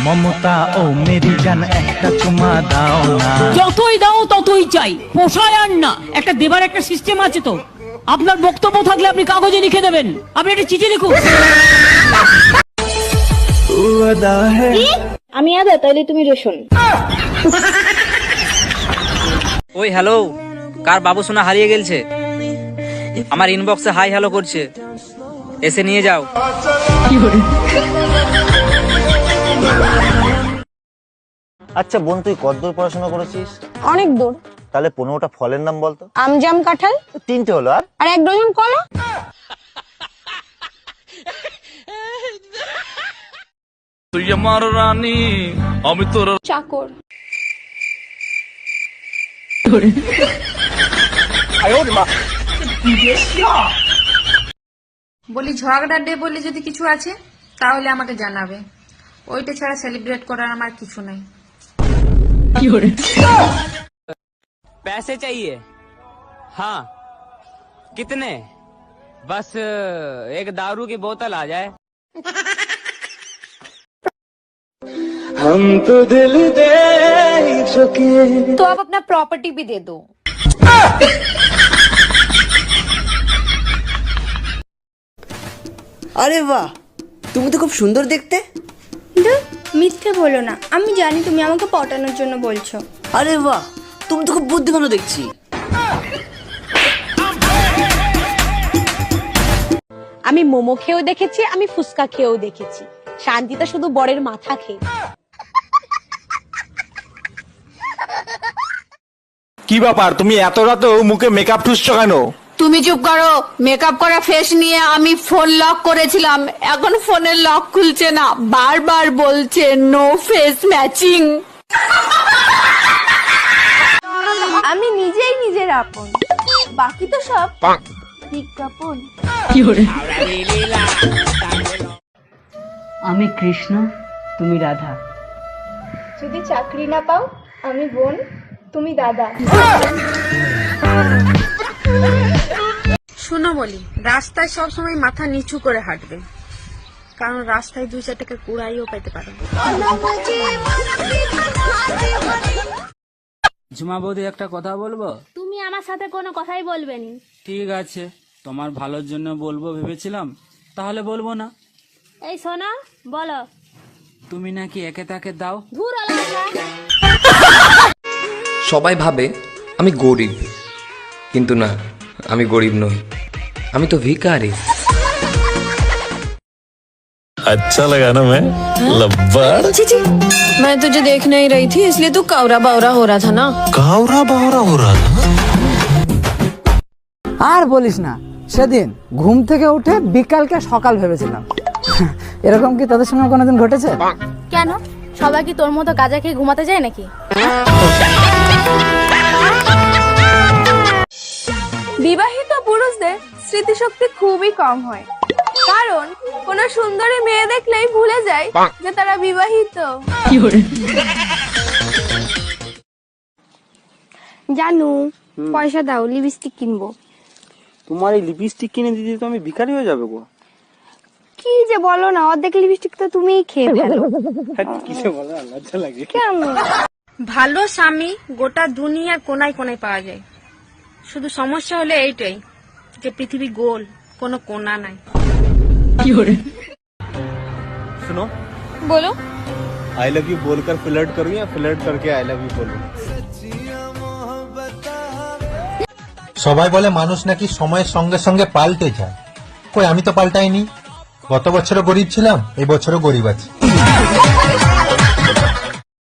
মমতা ও Mary জান একটা চুমা দাও না। যতই দাও ততই চাই, পোষায় আর না। একটা দেবার একটা সিস্টেম আছে তো। আপনার বক্তব্য থাকলে আপনি কাগজে লিখে দেবেন, আপনি একটা চিঠি লিখুন। আমি আদা, তাইলে তুমি রসুন। ওই হ্যালো, কার বাবু সোনা হারিয়ে গেছে? আমার ইনবক্সে হাই হ্যালো করছে, এসে নিয়ে যাও। আচ্ছা বোন, তুই কতদূর পড়াশোনা করেছিস? অনেক দূর। তাহলে 15টা ফলের নাম বলতো। আম, জাম, কাঁঠাল। 3টে হলো, আর 1 ডজন কলা। তুই আমার রানী, আমি তোর চাকর। বলি ঝগড়া ডে বলে যদি কিছু আছে তাহলে আমাকে জানাবে। ওইটা ছাড়া সেলিব্রেট করার আমার কিছু নাই। पैसे चाहिए? हाँ, कितने? बस एक दारू की बोतल आ जाए। हम तो दिल दे चुके। तो आप अपना प्रॉपर्टी भी दे दो। আরে বাহ, তুমি তো খুব সুন্দর দেখতে। মিথ্যে বলো না, আমি জানি তুমি আমাকে পটানোর জন্য বলছো। আরে বাহ, তুমি তো খুব বুদ্ধিমানও দেখছি। আমি মোমো খেয়েও দেখেছি, আমি ফুচকা খেয়েও দেখেছি। শান্তিটা শুধু বরের মাথা খেয়ে। কি ব্যাপার, তুমি এত রাতে মুখে মেকআপ ঠুসছো কেন? তুমি চুপ করো। মেকআপ করা ফেস নিয়ে আমি ফোন লক করেছিলাম, এখন ফোনের লক খুলছে না, বারবার বলছে নো ফেস ম্যাচিং। আমি নিজেই নিজের আপন, বাকি তো সব বিজ্ঞাপন। আমি কৃষ্ণ, তুমি রাধা। যদি চাকরি না পাও, আমি বোন, তুমি দাদা। শোনো বলি, রাস্তায় সবসময় মাথা নিচু করে হাঁটবে, কারণ রাস্তায় 2-4 টাকা কুড়াইও পেতে পারো। ঝুমা বৌদি, একটা কথা বলবো? তুমি আমার সাথে কোনো কথাই বলবে না। ঠিক আছে, তোমার ভালোর জন্য বলবো ভেবেছিলাম, তাহলে বলবো না। এই শোনো, বলো। তুমি নাকি একে তাকে দাও। ধুর আলাদা। সবাই ভাবে আমি গরিব, কিন্তু না, আমি গরিব নই, আমি তো ভিখারি। अच्छा लगा ना मैं लब्बड़? मैं तुझे देख नहीं रही थी, इसलिए तू कावरा बावरा हो रहा था ना। कावरा बावरा हो रहा था। আর বলিস না, সেদিন ঘুম থেকে উঠে বিকালকে সকাল ভেবেছিলাম। এরকম কি তাদের সঙ্গে কোনোদিন ঘটেছে? কেন, সবাই কি তোর মতো গাঁজা খেয়ে ঘুমাতে যায় নাকি? বিবাহিত পুরুষদের স্মৃতিশক্তি খুবই কম হয়, কারণ কোন সুন্দরী মেয়ে দেখলেই ভুলে যায় যে তারা বিবাহিত। জানু, পয়সা দাও, লিপস্টিক কিনবো। তোমার এই লিপস্টিক কিনে দিতে তো আমি ভিখারি হয়ে যাবে গো। কি যে বলো না, অর্ধেক লিপস্টিক তো তুমিই খেয়ে ফেলো। কিসে বলো, লজ্জা লাগে। কেন? ভালো স্বামী গোটা দুনিয়ার কোনায় কোনায় পাওয়া যায়, শুধু সমস্যা হলে এইটাই যে পৃথিবী গোল, কোনো কোনা নাই। सुनो, बोलो। आई लव यू बोलकर फ्लर्ट करूं या फ्लर्ट करके आई लव यू बोलूं? সবাই বলে মানুষ নাকি সময়ের সঙ্গে সঙ্গে পাল্টে যায়, কই আমি তো পাল্টাইনি। গত বছরও গরিব ছিলাম, এই বছরও গরিব আছি।